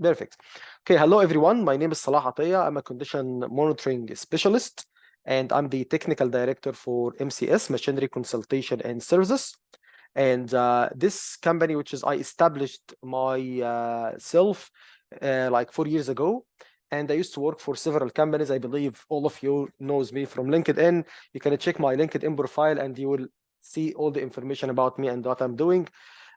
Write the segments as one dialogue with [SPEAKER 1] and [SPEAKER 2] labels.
[SPEAKER 1] Perfect. Okay, hello everyone. My name is Salah Attia. I'm a condition monitoring specialist, and I'm the technical director for MCS, Machinery Consultation and Services. And this company, which is I established myself like 4 years ago. And I used to work for several companies. I believe all of you knows me from LinkedIn. You can check my LinkedIn profile and you will see all the information about me and what I'm doing.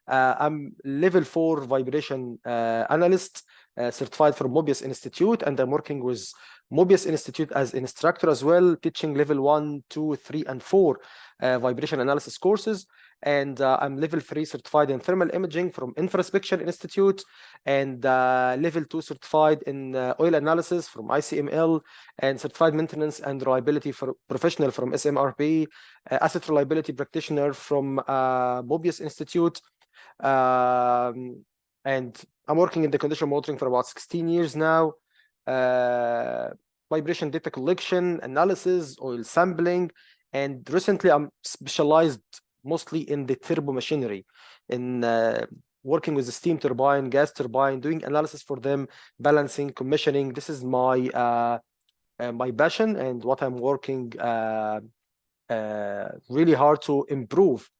[SPEAKER 1] I'm level 4 vibration analyst, certified from Mobius Institute, and I'm working with Mobius Institute as instructor as well, teaching level 1, 2, 3, and 4 vibration analysis courses. And I'm level 3 certified in thermal imaging from Infraspection Institute, and level 2 certified in oil analysis from ICML, and certified maintenance and reliability for professional from SMRP, asset reliability practitioner from Mobius Institute. And I'm working in the condition monitoring for about 16 years now. Vibration data collection, analysis, oil sampling, and recently I'm specialized mostly in the turbomachinery, in working with the steam turbine, gas turbine, doing analysis for them, balancing, commissioning. This is my my passion and what I'm working really hard to improve.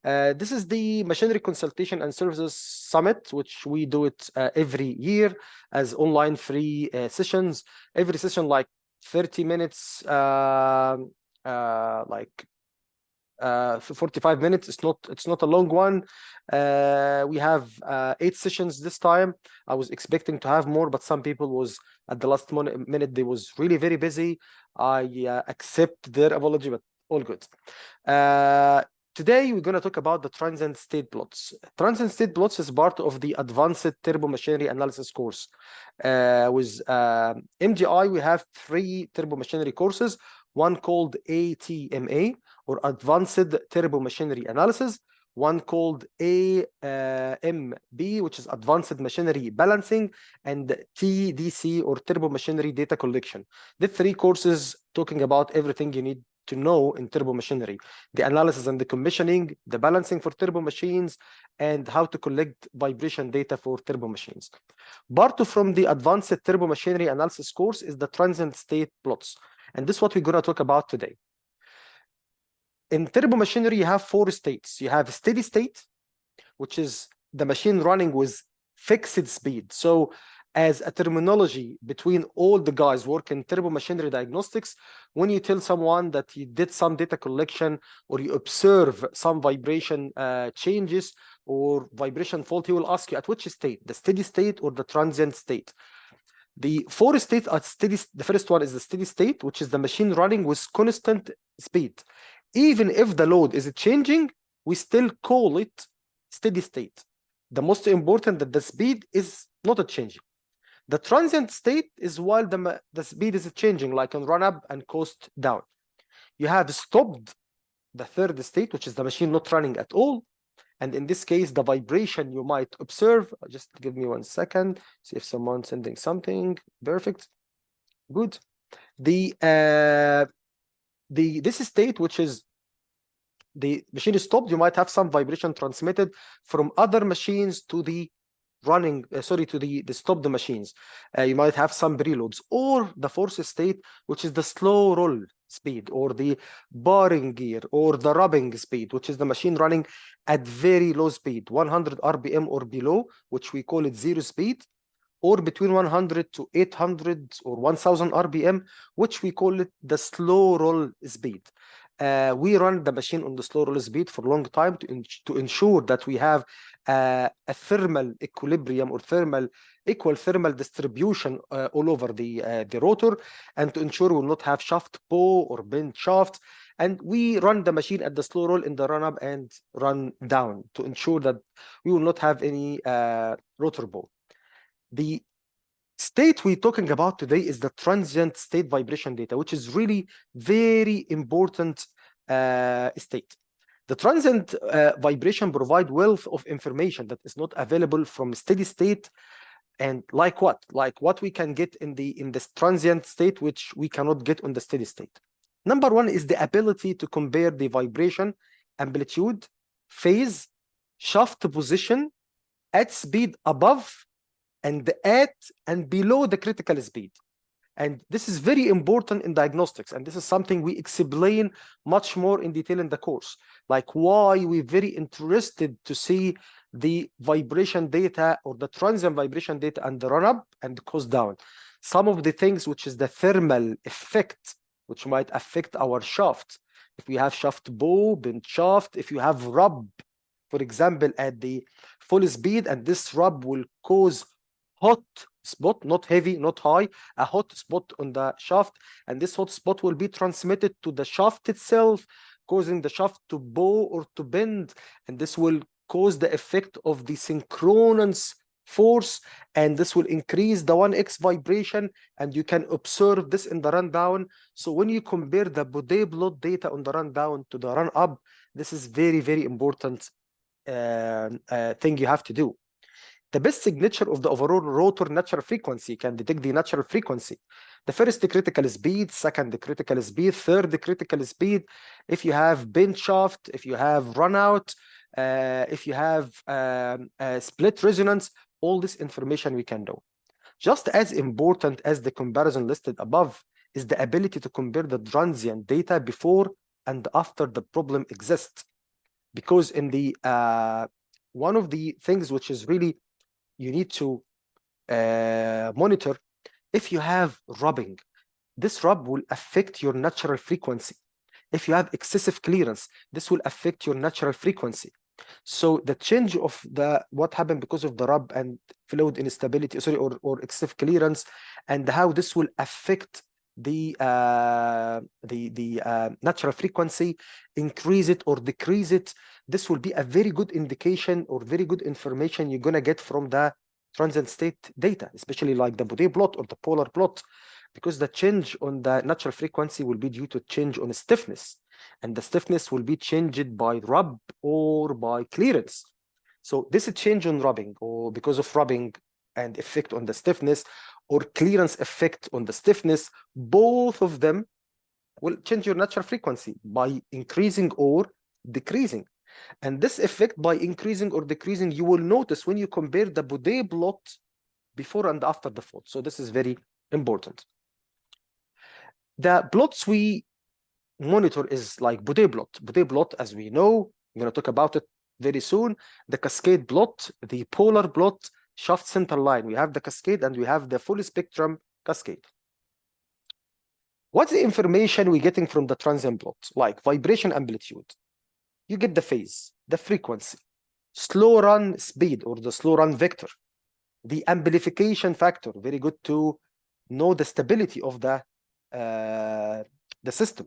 [SPEAKER 1] This is the Machinery Consultation and Services Summit, which we do it every year as online free sessions. Every session like 30 minutes, like 45 minutes. It's not a long one. We have 8 sessions this time. I was expecting to have more, but some people was at the last minute they was really very busy. I accept their apology, but all good. Today, we're going to talk about the transient state plots. Transient state plots is part of the advanced turbomachinery analysis course. With MGI, we have 3 turbomachinery courses, one called ATMA, or Advanced Turbomachinery Analysis, one called AMB, which is Advanced Machinery Balancing, and TDC, or Turbomachinery Data Collection. The 3 courses talking about everything you need to know in turbomachinery: the analysis and the commissioning, the balancing for turbo machines, and how to collect vibration data for turbo machines. Part from the advanced turbomachinery analysis course is the transient state plots, and this is what we're going to talk about today. In turbomachinery, you have 4 states. You have steady state, which is the machine running with fixed speed. So as a terminology between all the guys working turbomachinery diagnostics, when you tell someone that you did some data collection or you observe some vibration changes or vibration fault, he will ask you at which state, the steady state or the transient state. The 4 states are steady. The first one is the steady state, which is the machine running with constant speed. Even if the load is changing, we still call it steady state. The most important that the speed is not changing. The transient state is while the speed is changing, like on run up and coast down. You have stopped the third state, which is the machine not running at all. And in this case, the vibration you might observe, just give me 1 second, see if someone's sending something. Perfect. Good. This state, which is the machine is stopped, you might have some vibration transmitted from other machines to the running, to the stopped machines. You might have some preloads, or the fourth state, which is the slow roll speed, or the barring gear, or the rubbing speed, which is the machine running at very low speed, 100 RPM or below, which we call it zero speed, or between 100 to 800 or 1000 RPM, which we call it the slow roll speed. We run the machine on the slow roll speed for a long time to ensure that we have a thermal equilibrium or equal thermal distribution all over the rotor, and to ensure we will not have shaft bow or bent shaft. And we run the machine at the slow roll in the run up and run down to ensure that we will not have any rotor bow. The state we're talking about today is the transient state vibration data, which is really very important state. The transient vibration provide wealth of information that is not available from steady state. And like what we can get in this transient state, which we cannot get on the steady state. Number 1 is the ability to compare the vibration, amplitude, phase, shaft position at speed above and at and below the critical speed. And this is very important in diagnostics, and this is something we explain much more in detail in the course, like why we're very interested to see the vibration data or the transient vibration data and the run up and the coast down. Some of the things which is the thermal effect, which might affect our shaft. If we have shaft bow, bent shaft, if you have rub, for example, at the full speed, and this rub will cause hot spot, not heavy, not high, a hot spot on the shaft, and this hot spot will be transmitted to the shaft itself, causing the shaft to bow or to bend, and this will cause the effect of the synchronous force, and this will increase the 1x vibration, and you can observe this in the rundown. So when you compare the Bode plot data on the rundown to the run up, this is very, very important thing you have to do. The best signature of the overall rotor natural frequency can detect the natural frequency. The first critical speed, second critical speed, third critical speed. If you have bent shaft, if you have run out, if you have split resonance, all this information we can know. Just as important as the comparison listed above is the ability to compare the transient data before and after the problem exists. Because in the one of the things which is really you need to monitor, if you have rubbing, this rub will affect your natural frequency. If you have excessive clearance, this will affect your natural frequency. So the change of the what happened because of the rub and fluid instability, sorry, or excessive clearance, and how this will affect the natural frequency, increase it or decrease it. This will be a very good indication or very good information you're gonna get from the transient state data, especially like the Bode plot or the polar plot, because the change on the natural frequency will be due to change on stiffness, and the stiffness will be changed by rub or by clearance. So this is change on rubbing, or because of rubbing and effect on the stiffness, or clearance effect on the stiffness, both of them will change your natural frequency by increasing or decreasing. And this effect by increasing or decreasing, you will notice when you compare the Bode plot before and after the fault. So this is very important. The plots we monitor is like Bode plot. Bode plot, as we know, I'm going to talk about it very soon. The Cascade plot, the polar plot, shaft center line. We have the Cascade and we have the full spectrum Cascade. What's the information we're getting from the transient plot? Like vibration amplitude. You get the phase, the frequency, slow run speed or the slow run vector, the amplification factor. Very good to know the stability of the system.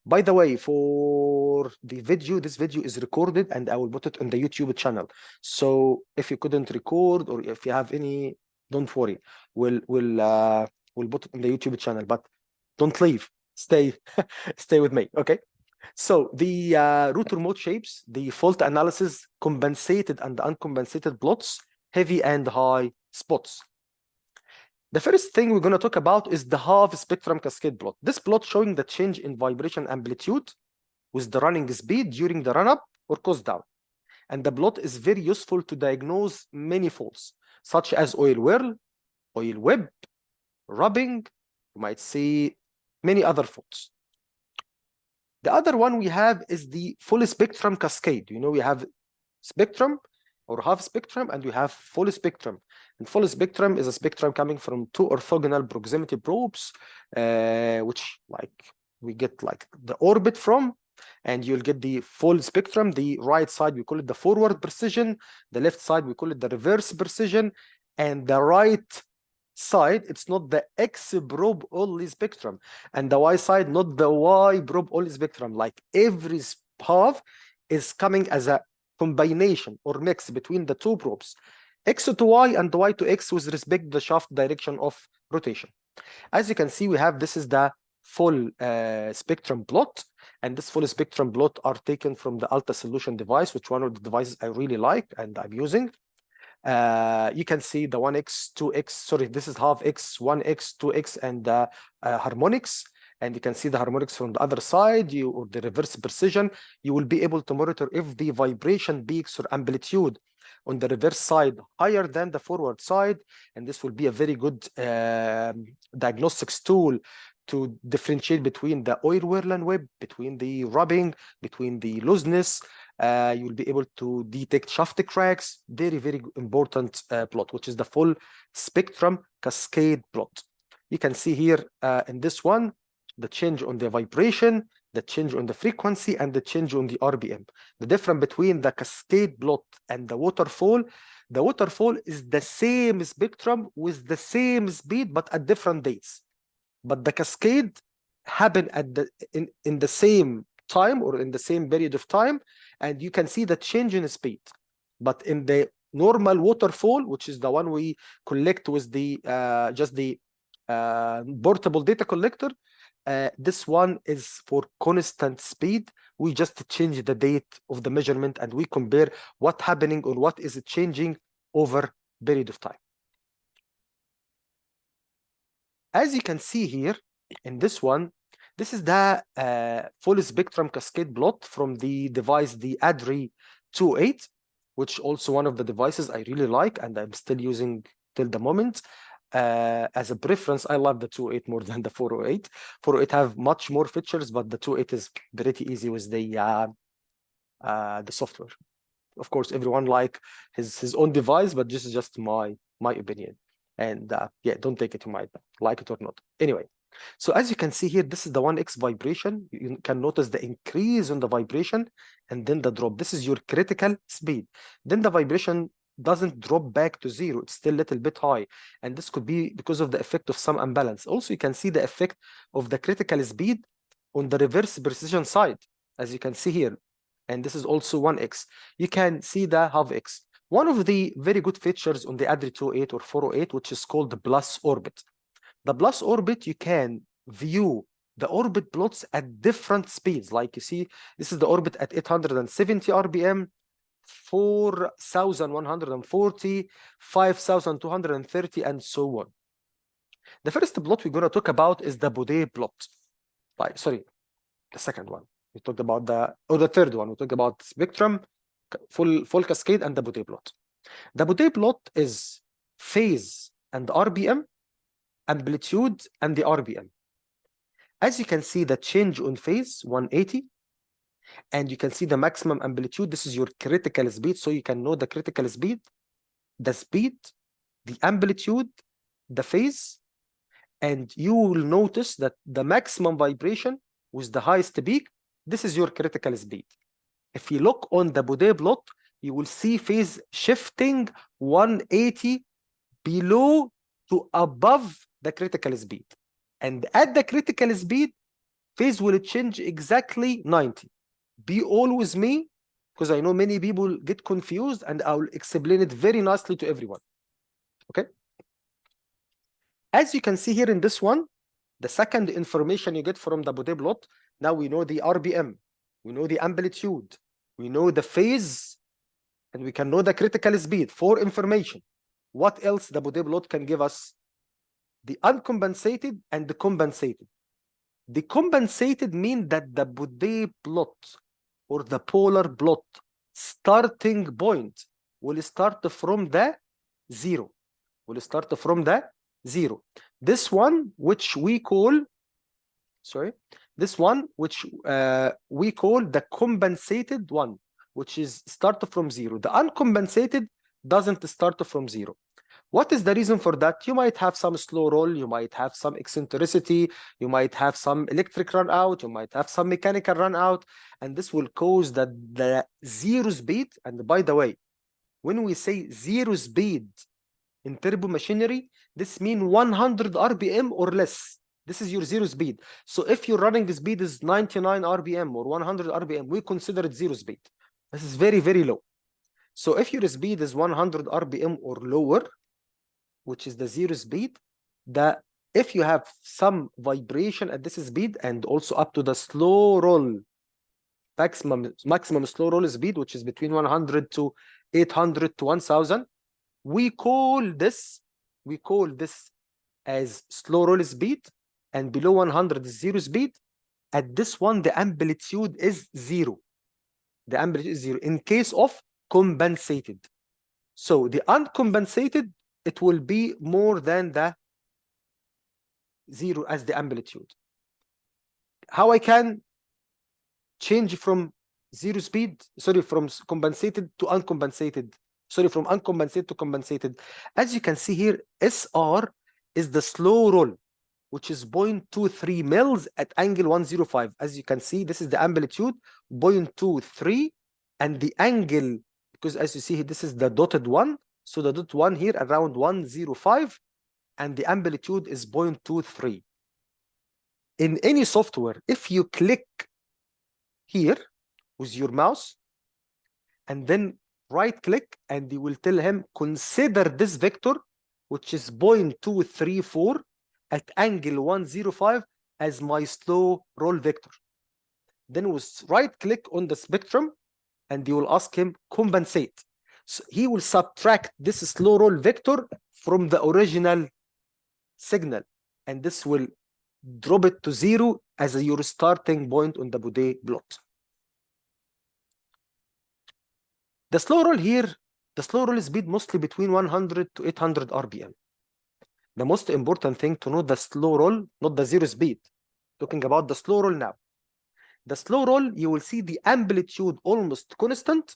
[SPEAKER 1] By the way, for the video, this video is recorded and I will put it on the YouTube channel. So if you couldn't record or if you have any, don't worry. We'll put it on the YouTube channel, but don't leave. Stay with me, okay? So the rotor mode shapes, the fault analysis, compensated and uncompensated plots, heavy and high spots. The first thing we're going to talk about is the half spectrum cascade plot. This plot showing the change in vibration amplitude with the running speed during the run up or coast down. And the plot is very useful to diagnose many faults, such as oil whirl, oil web, rubbing. You might see many other faults. The other one we have is the full spectrum cascade. You know, we have spectrum or half spectrum and we have full spectrum. And full spectrum is a spectrum coming from two orthogonal proximity probes, which like we get like the orbit from, and you'll get the full spectrum. The right side, we call it the forward precision. The left side, we call it the reverse precision. And the right side, it's not the X probe only spectrum, and the Y side, not the Y probe only spectrum. Like every half is coming as a combination or mix between the two probes, X to Y and Y to X with respect to the shaft direction of rotation. As you can see, we have, this is the full spectrum plot, and this full spectrum plot are taken from the Alta Solution device, which one of the devices I really like and I'm using. You can see the 1x, 2x, sorry, this is half x, 1x, 2x, and the harmonics. And you can see the harmonics from the other side, or the reverse precision. You will be able to monitor if the vibration peaks or amplitude on the reverse side higher than the forward side, and this will be a very good diagnostics tool to differentiate between the oil whirl and whip, between the rubbing, between the looseness. You'll be able to detect shaft cracks. Very, very important plot, which is the full spectrum cascade plot. You can see here in this one, the change on the vibration, the change on the frequency, and the change on the RPM. The difference between the cascade plot and the waterfall is the same spectrum with the same speed, but at different dates. But the cascade happen at in the same time or in the same period of time, and you can see the change in speed. But in the normal waterfall, which is the one we collect with the just the portable data collector, this one is for constant speed. We just change the date of the measurement and we compare what's happening or what is changing over period of time. As you can see here in this one, this is the full spectrum cascade plot from the device, the ADRI 28, which also one of the devices I really like and I'm still using till the moment. As a preference, I love the 28 more than the 408. 408 have much more features, but the 28 is pretty easy with the software. Of course, everyone like his own device, but this is just my opinion. And yeah, don't take it to my like it or not. Anyway, so as you can see here, this is the 1x vibration. You can notice the increase on the vibration and then the drop. This is your critical speed. Then the vibration doesn't drop back to zero. It's still a little bit high. And this could be because of the effect of some imbalance. Also, you can see the effect of the critical speed on the reverse precision side, as you can see here. And this is also 1x. You can see the half x. One of the very good features on the ADRI 28 or 408, which is called the plus orbit. The plus orbit, you can view the orbit plots at different speeds. Like you see, this is the orbit at 870 RPM, 4,140, 5,230, and so on. The first plot we're going to talk about is the Bode plot. Like, sorry, the second one. We talked about the third one. We talked about spectrum, full cascade, and the Bode plot. The Bode plot is phase and RPM, amplitude, and the RPM. As you can see, the change on phase 180, and you can see the maximum amplitude. This is your critical speed, so you can know the critical speed, the amplitude, the phase, and you will notice that the maximum vibration with the highest peak, this is your critical speed. If you look on the Bode plot, you will see phase shifting 180 below to above the critical speed. And at the critical speed, phase will change exactly 90. Be all with me, because I know many people get confused, and I'll explain it very nicely to everyone. Okay? As you can see here in this one, the second information you get from the Bode plot, now we know the RPM, we know the amplitude, we know the phase, and we can know the critical speed. 4 information. What else the Bode plot can give us? The uncompensated and the compensated. The compensated mean that the Bode plot or the polar plot starting point will start from the zero. Will start from the zero. This one, which we call, this one, which we call the compensated one, which is start from zero. The uncompensated doesn't start from zero. What is the reason for that? You might have some slow roll, you might have some eccentricity, you might have some electric run out, you might have some mechanical run out, and this will cause the zero speed. And by the way, when we say zero speed in turbomachinery, this means 100 RPM or less. This is your zero speed. So if your running speed is 99 RPM or 100 RPM, we consider it zero speed. This is very, very low. So if your speed is 100 RPM or lower, which is the zero speed, if you have some vibration at this speed and also up to the slow roll, maximum slow roll speed, which is between 100 to 800 to 1000, we call this as slow roll speed, and below 100 is zero speed. At this one, the amplitude is zero. The amplitude is zero in case of compensated. So the uncompensated, it will be more than the 0 as the amplitude. How I can change from zero speed, sorry, from compensated to uncompensated, sorry, from uncompensated to compensated. As you can see here, SR is the slow roll, which is 0.23 mils at angle 105. As you can see, this is the amplitude, 0.23, and the angle, because as you see, this is the dotted one, so the dotted one here around 105, and the amplitude is 0.23. In any software, if you click here with your mouse and then right click, and you will tell him consider this vector, which is 0.234 at angle 105 as my slow roll vector. Then we'll right click on the spectrum and you will ask him compensate. So he will subtract this slow roll vector from the original signal, and this will drop it to 0 as your starting point on the Bode plot. The slow roll here, the slow roll speed mostly between 100 to 800 RPM. The most important thing to know the slow roll, not the zero speed. Talking about the slow roll now. The slow roll, you will see the amplitude almost constant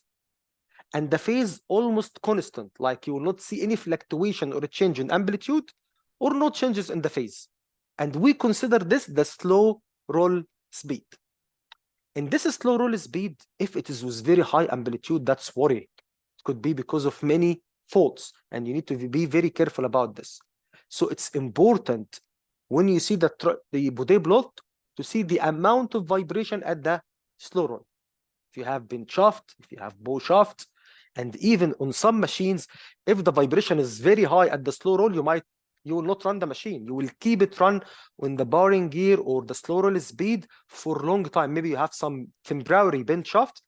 [SPEAKER 1] and the phase almost constant. Like you will not see any fluctuation or a change in amplitude or no changes in the phase. And we consider this the slow roll speed. In this slow roll speed, if it is with very high amplitude, that's worrying. It could be because of many faults, and you need to be very careful about this. So it's important when you see the Bode plot to see the amount of vibration at the slow roll. If you have bin shaft, if you have bow shaft, and even on some machines, if the vibration is very high at the slow roll, you will not run the machine. You will keep it run on the bearing gear or the slow roll speed for a long time. Maybe you have some temporary bin shaft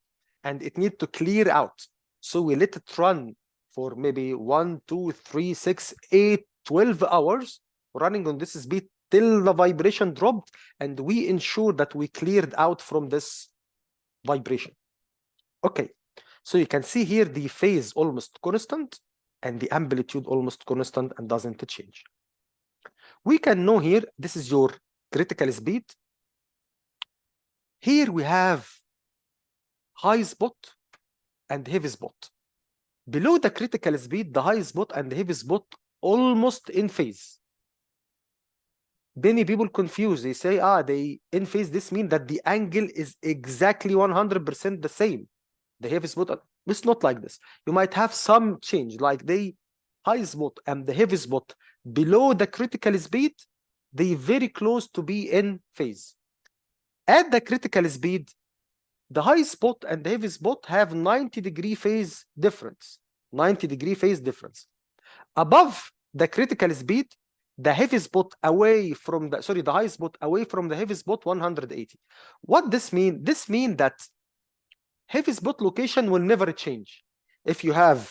[SPEAKER 1] and it needs to clear out. So we let it run for maybe 1, 2, 3, 6, 8, 12 hours running on this speed till the vibration dropped, and we ensure that we cleared out from this vibration. Okay, so you can see here the phase almost constant and the amplitude almost constant and doesn't change. We can know here, this is your critical speed. Here we have high spot and heavy spot. Below the critical speed, the high spot and the heavy spot almost in phase. Many people confuse. They say, they in phase. This means that the angle is exactly 100% the same. The heavy spot, it's not like this. You might have some change, like the high spot and the heavy spot below the critical speed, they very close to be in phase. At the critical speed, the high spot and the heavy spot have 90-degree phase difference. 90-degree phase difference. Above the critical speed, the heavy spot away from the, sorry, the high spot away from the heavy spot 180. What this mean? This mean that heavy spot location will never change. If you have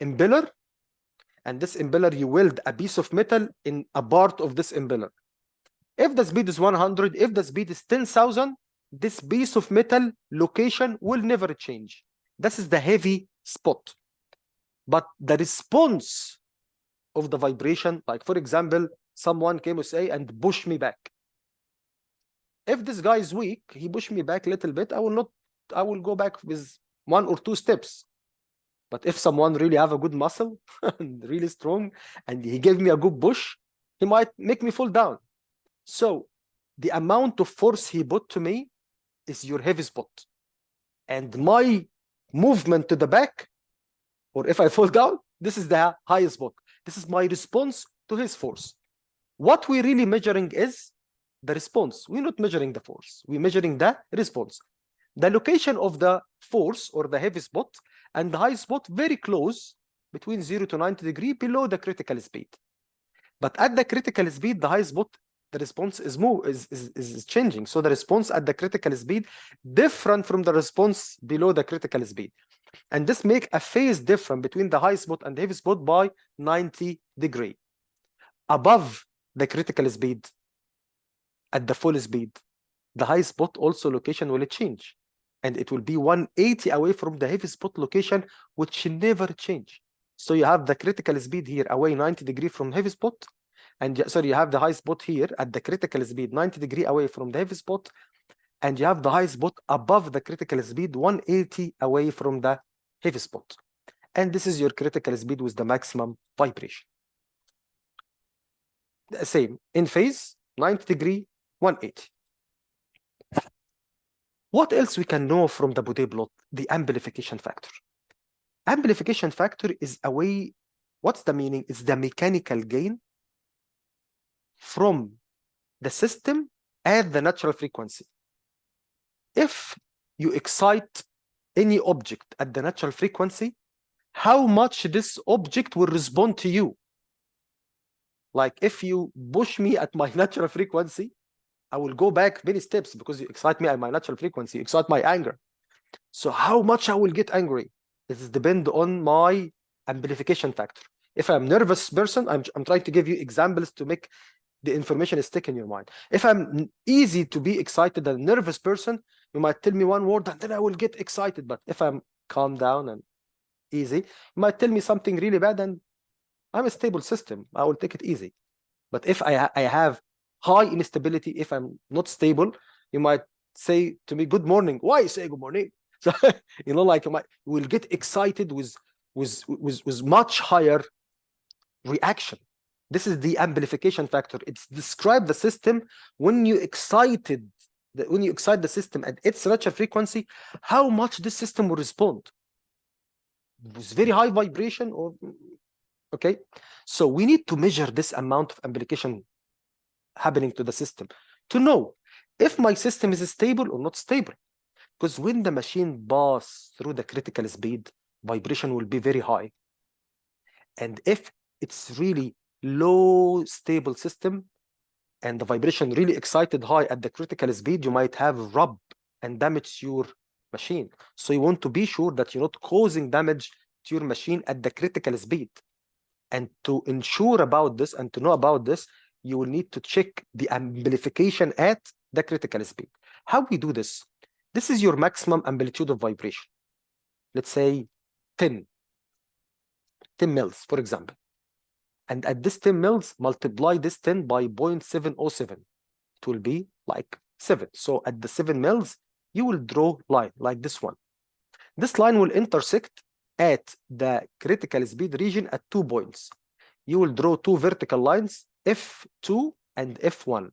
[SPEAKER 1] impeller, and this impeller, you weld a piece of metal in a part of this impeller. If the speed is 100, if the speed is 10,000, this piece of metal location will never change. This is the heavy spot. But the response of the vibration, like for example, someone came to say and push me back. If this guy is weak, he pushed me back a little bit, I will go back with 1 or 2 steps. But if someone really have a good muscle and really strong, and he gave me a good push, he might make me fall down. So the amount of force he put to me is your heavy spot. And my movement to the back, or if I fall down, this is the high spot. This is my response to his force. What we're really measuring is the response. We're not measuring the force. We're measuring the response. The location of the force or the heavy spot and the high spot very close, between 0 to 90 degrees below the critical speed. But at the critical speed, the high spot, the response is changing. So the response at the critical speed different from the response below the critical speed. And this make a phase difference between the high spot and the heavy spot by 90 degrees. Above the critical speed, at the full speed, the high spot also location will change. And it will be 180 away from the heavy spot location, which never change. So you have the critical speed here away 90 degrees from heavy spot, and sorry, you have the high spot here at the critical speed 90 degrees away from the heavy spot, and you have the high spot above the critical speed 180 away from the heavy spot. And this is your critical speed with the maximum vibration. The same in phase 90 degree 180. What else we can know from the Bode plot? The amplification factor. Amplification factor is a way, what's the meaning? It's the mechanical gain from the system at the natural frequency. If you excite any object at the natural frequency, how much this object will respond to you. Like if you push me at my natural frequency, I will go back many steps because you excite me at my natural frequency, you excite my anger. So how much I will get angry? This depends on my amplification factor. If I'm a nervous person, I'm trying to give you examples to make the information stick in your mind. If I'm easy to be excited and nervous person, you might tell me one word and then I will get excited. But if I'm calm down and easy, you might tell me something really bad and I'm a stable system, I will take it easy. But if I have high instability, if I'm not stable, you might say to me, good morning. Why you say good morning? So, you know, like you will get excited with much higher reaction. This is the amplification factor. It's describe the system when you excite the system at its natural frequency, how much this system will respond. With very high vibration or okay. So we need to measure this amount of amplification happening to the system to know if my system is stable or not stable. Because when the machine passes through the critical speed, vibration will be very high. And if it's really low stable system and the vibration really excited high at the critical speed, you might have rub and damage your machine. So you want to be sure that you're not causing damage to your machine at the critical speed. And to ensure about this and to know about this, you will need to check the amplification at the critical speed. How we do this? This is your maximum amplitude of vibration. Let's say 10 mils, for example. And at this 10 mils, multiply this 10 by 0.707. It will be like 7. So at the 7 mils, you will draw line like this one. This line will intersect at the critical speed region at 2 points. You will draw 2 vertical lines, F2 and F1.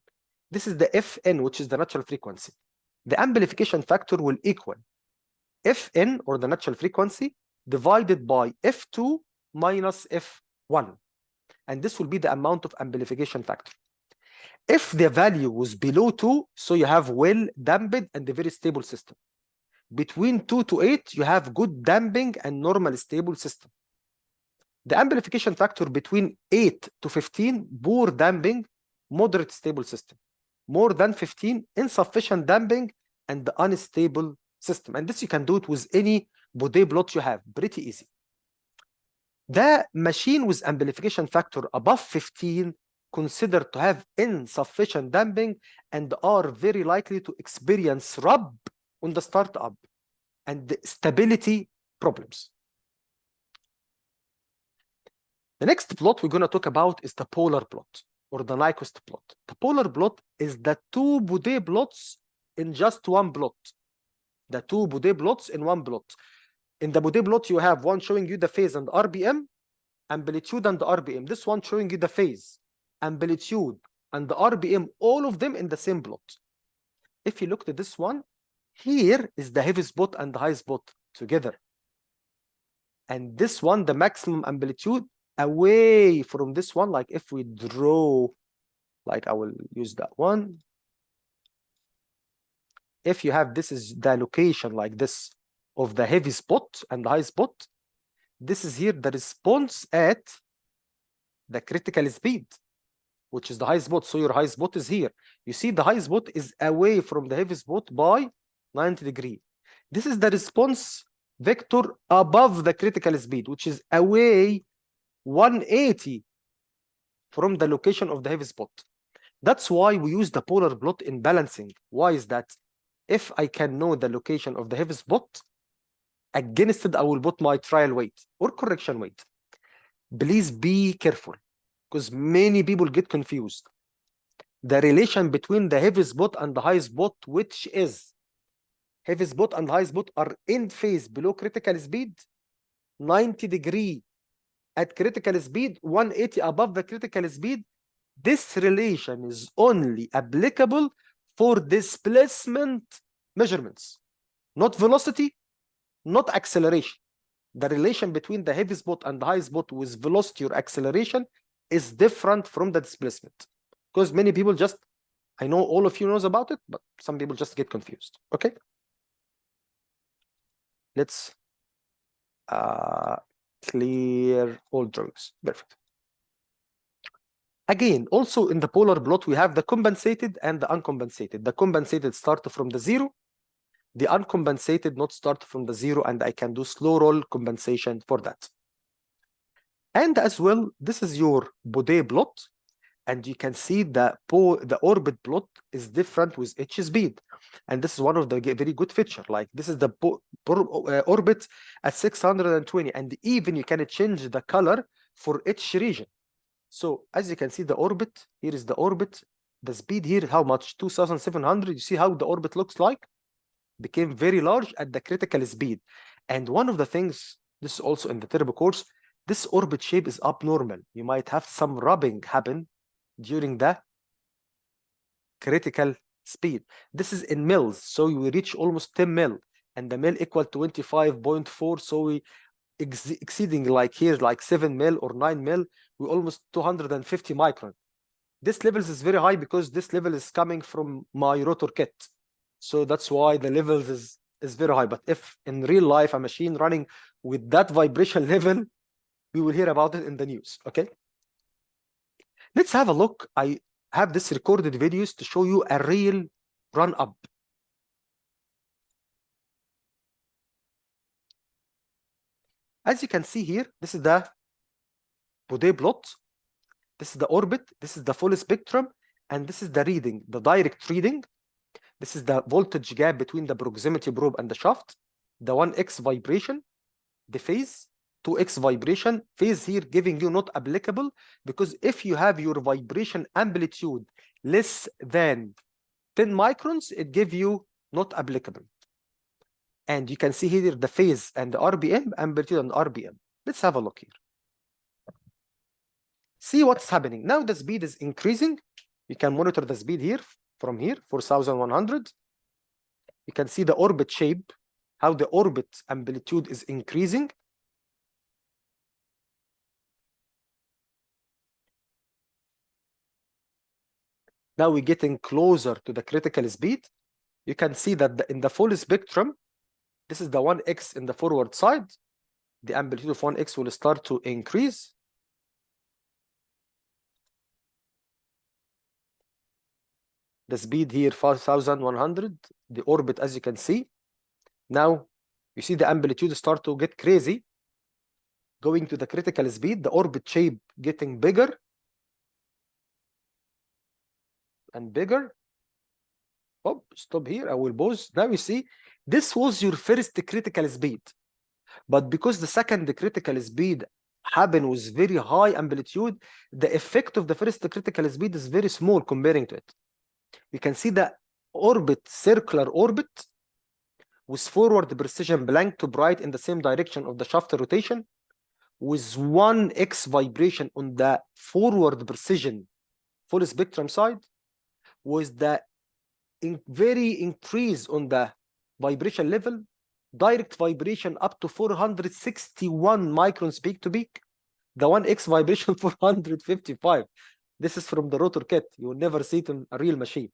[SPEAKER 1] This is the Fn, which is the natural frequency. The amplification factor will equal Fn, or the natural frequency, divided by F2 minus F1. And this will be the amount of amplification factor. If the value was below 2, so you have well damped and a very stable system. Between 2 to 8, you have good damping and normal stable system. The amplification factor between 8 to 15, poor damping, moderate stable system. More than 15, insufficient damping and the unstable system. And this you can do it with any Bode plot you have, pretty easy. The machine with amplification factor above 15 considered to have insufficient damping and are very likely to experience rub on the startup and the stability problems. The next plot we're going to talk about is the polar plot or the Nyquist plot. The polar plot is the 2 Bode plots in just one plot. The 2 Bode plots in one plot. In the Bode plot, you have one showing you the phase and RPM, amplitude and the RPM. This one showing you the phase, amplitude, and the RPM, all of them in the same plot. If you look at this one, here is the heavy spot and the high spot together. And this one, the maximum amplitude, away from this one, like if we draw, like I will use that one. If you have, this is the location like this of the heavy spot and the high spot. This is here the response at the critical speed, which is the high spot. So your high spot is here. You see the high spot is away from the heavy spot by 90 degrees. This is the response vector above the critical speed, which is away 180 from the location of the heavy spot. That's why we use the polar plot in balancing. Why is that? If I can know the location of the heavy spot, against it, I will put my trial weight or correction weight. Please be careful because many people get confused. The relation between the heavy spot and the high spot, which is heavy spot and high spot, are in phase below critical speed, 90 degree at critical speed, 180 above the critical speed. This relation is only applicable for displacement measurements, not velocity, not acceleration. The relation between the heavy spot and the high spot with velocity or acceleration is different from the displacement. Because many people just, I know all of you knows about it, but some people just get confused. Okay. Let's clear all drawings. Perfect. Again, also in the polar plot, we have the compensated and the uncompensated. The compensated start from the 0. The uncompensated not start from the 0, and I can do slow roll compensation for that. And as well, this is your Bode plot, and you can see the orbit plot is different with each speed. And this is one of the very good feature. Like this is the orbit at 620, and even you can change the color for each region. So as you can see, the orbit, here is the orbit, the speed here, how much? 2,700. You see how the orbit looks like? Became very large at the critical speed. And one of the things, this is also in the turbo course, this orbit shape is abnormal. You might have some rubbing happen during the critical speed. This is in mils, so we reach almost 10 mil, and the mil equal 25.4, so we exceeding like here like 7 mil or 9 mil, we almost 250 micron. This levels is very high because this level is coming from my rotor kit, so that's why the levels is very high. But if in real life a machine running with that vibration level, we will hear about it in the news. Okay, let's have a look. I have this recorded videos to show you a real run up. As you can see here, this is the Bode plot, this is the orbit, this is the full spectrum, and this is the reading, the direct reading. This is the voltage gap between the proximity probe and the shaft, the 1x vibration, the phase, 2x vibration. Phase here giving you not applicable, because if you have your vibration amplitude less than 10 microns, it gives you not applicable. And you can see here the phase and the RPM, amplitude and RPM. Let's have a look here. See what's happening. Now the speed is increasing. You can monitor the speed here from here, 4,100. You can see the orbit shape, how the orbit amplitude is increasing. Now we're getting closer to the critical speed. You can see that in the full spectrum, this is the 1x in the forward side. The amplitude of 1x will start to increase. The speed here, 5,100. The orbit, as you can see. Now, you see the amplitude start to get crazy. Going to the critical speed, the orbit shape getting bigger and bigger. Oh, stop here. I will pause. Now you see, this was your first critical speed. But because the second critical speed happened with very high amplitude, the effect of the first critical speed is very small comparing to it. You can see the orbit, circular orbit, with forward precision blank to bright in the same direction of the shaft rotation, with 1x vibration on the forward precision full spectrum side, with the very increase on the vibration level, direct vibration up to 461 microns peak to peak, the 1x vibration 455. This is from the rotor kit. You will never see it in a real machine.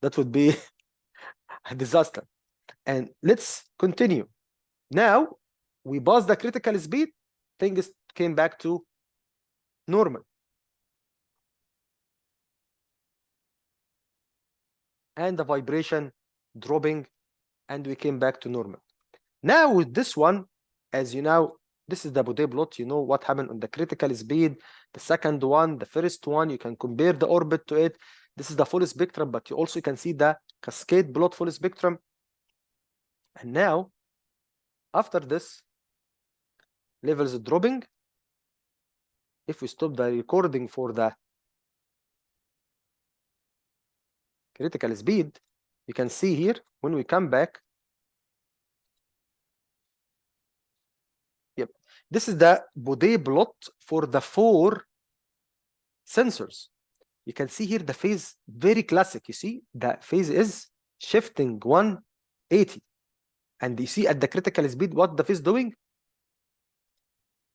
[SPEAKER 1] That would be a disaster. And let's continue. Now we passed the critical speed, things came back to normal. And the vibration dropping, and we came back to normal. Now with this one, as you know, this is the Bode plot. You know what happened on the critical speed, the second one, the first one. You can compare the orbit to it. This is the full spectrum, but you also can see the Cascade plot full spectrum. And now, after this, levels dropping, if we stop the recording for the critical speed, you can see here when we come back. Yep, this is the Bode plot for the 4 sensors. You can see here the phase, very classic. You see the phase is shifting 180, and you see at the critical speed what the phase doing,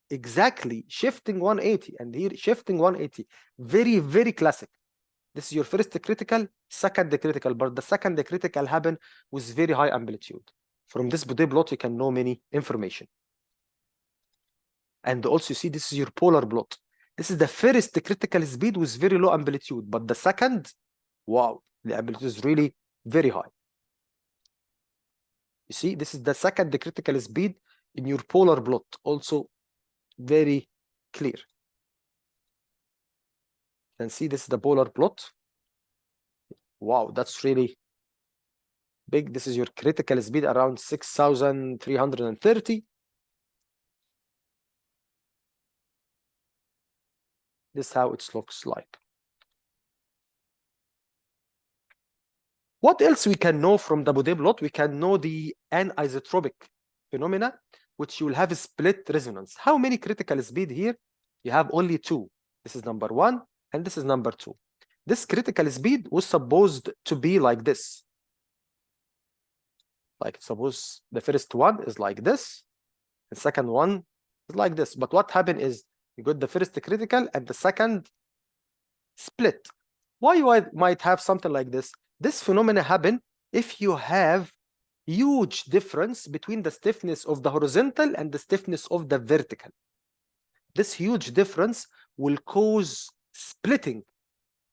[SPEAKER 1] exactly shifting 180, and here shifting 180. Very, very classic. This is your first critical, second critical, but the second critical happened with very high amplitude. From this Bode plot you can know many information. And also you see this is your polar plot. This is the first critical speed with very low amplitude, but the second, wow, the amplitude is really very high. You see, this is the second critical speed in your polar plot, also very clear. You can see this is the polar plot. Wow, that's really big. This is your critical speed around 6,330. This is how it looks like. What else we can know from the Bode plot? We can know the anisotropic phenomena, which you will have a split resonance. How many critical speed here? You have only 2. This is number 1, and this is number 2. This critical speed was supposed to be like this. Like, suppose the first one is like this, the second one is like this. But what happened is you got the first critical and the second split. Why you might have something like this? This phenomena happen if you have huge difference between the stiffness of the horizontal and the stiffness of the vertical. This huge difference will cause splitting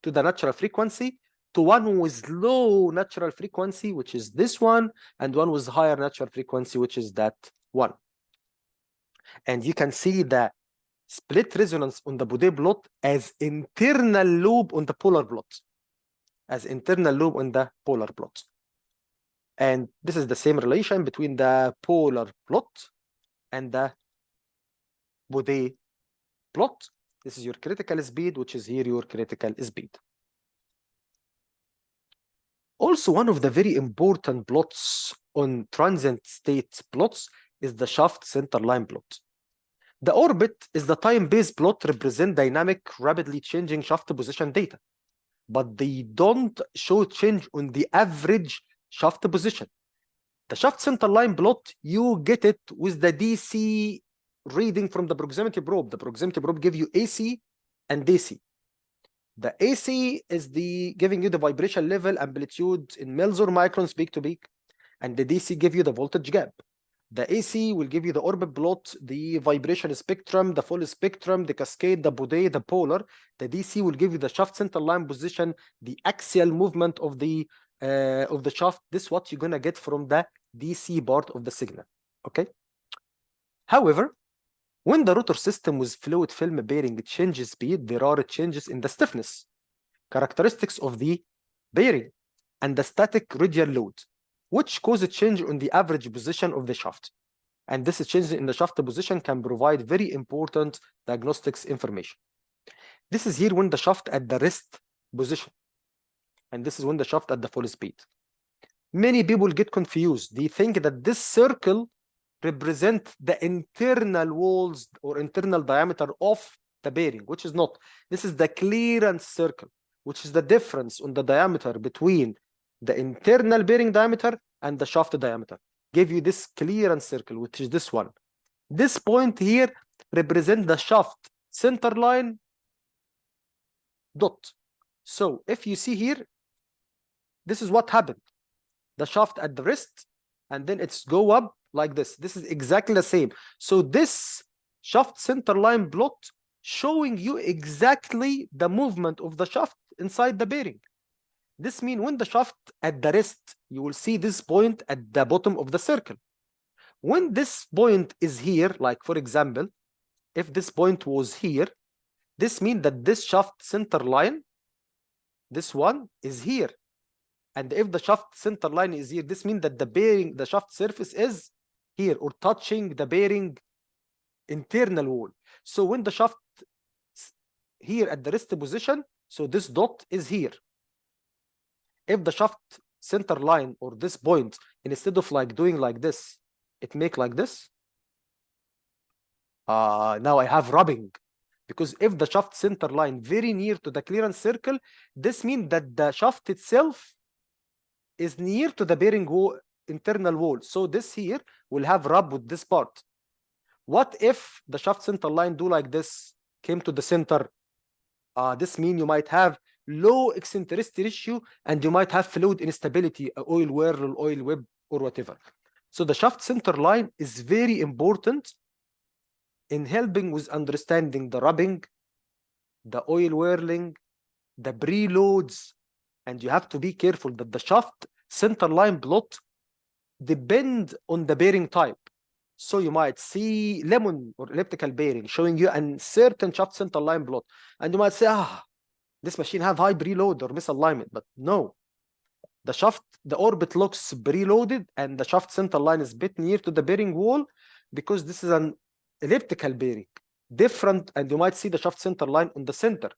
[SPEAKER 1] to the natural frequency to one with low natural frequency, which is this one, and one with higher natural frequency, which is that one. And you can see the split resonance on the Bode plot as internal loop on the polar plot. As internal loop on the polar plot. And this is the same relation between the polar plot and the Bode plot. This is your critical speed, which is here your critical speed. Also, one of the very important plots on transient state plots is the shaft center line plot. The orbit is the time-based plot represent dynamic, rapidly changing shaft position data, but they don't show change on the average shaft position. The shaft center line plot, you get it with the DC reading from the proximity probe. The proximity probe give you AC and DC. The AC is giving you the vibration level, amplitude in mils or microns peak to peak, and the DC give you the voltage gap. The AC will give you the orbit plot, the vibration spectrum, the full spectrum, the cascade, the Bode, the polar. The DC will give you the shaft center line position, the axial movement of the shaft. This is what you're gonna get from the DC part of the signal. Okay. However, when the rotor system with fluid film bearing changes speed, there are changes in the stiffness, characteristics of the bearing, and the static radial load, which cause a change on the average position of the shaft. And this change in the shaft position can provide very important diagnostics information. This is here when the shaft at the rest position, and this is when the shaft at the full speed. Many people get confused. They think that this circle represent the internal walls or internal diameter of the bearing, which is not. This is the clearance circle, which is the difference on the diameter between the internal bearing diameter and the shaft diameter. Give you this clearance circle, which is this one. This point here represent the shaft center line dot. So if you see here, this is what happened. The shaft at the wrist, and then it's go up like this. This is exactly the same. So this shaft center line plot showing you exactly the movement of the shaft inside the bearing. This means when the shaft at the wrist, you will see this point at the bottom of the circle. When this point is here, like for example, if this point was here, this means that this shaft center line, this one is here. And if the shaft center line is here, this means that the bearing, the shaft surface is here or touching the bearing internal wall. So when the shaft here at the rest position, so this dot is here. If the shaft center line or this point, instead of like doing like this, it make like this, now I have rubbing. Because if the shaft center line very near to the clearance circle, this means that the shaft itself is near to the bearing wall, internal wall. So this here will have rub with this part. What if the shaft center line do like this, came to the center? This means you might have low eccentricity ratio and you might have fluid instability, oil whirl, oil web, or whatever. So the shaft center line is very important in helping with understanding the rubbing, the oil whirling, the preloads, and you have to be careful that the shaft center line plot depend on the bearing type. So you might see lemon or elliptical bearing showing you a certain shaft center line plot, and you might say, this machine have high preload or misalignment, but no. The shaft, the orbit looks preloaded and the shaft center line is a bit near to the bearing wall because this is an elliptical bearing, different, and you might see the shaft center line on the center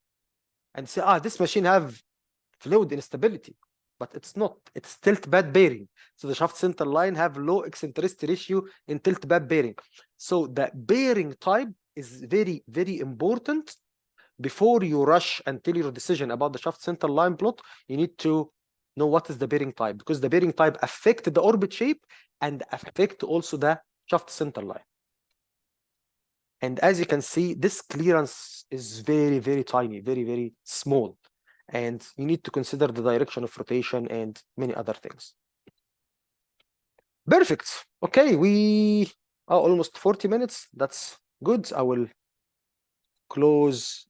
[SPEAKER 1] and say, this machine have fluid instability, but it's not. It's tilt bad bearing. So the shaft center line have low eccentricity ratio in tilt bad bearing. So the bearing type is very, very important. Before you rush and tell your decision about the shaft center line plot, you need to know what is the bearing type, because the bearing type affect the orbit shape and affect also the shaft center line. And as you can see, this clearance is very, very tiny, very, very small. And you need to consider the direction of rotation and many other things. Perfect. Okay, we are almost 40 minutes. That's good. I will close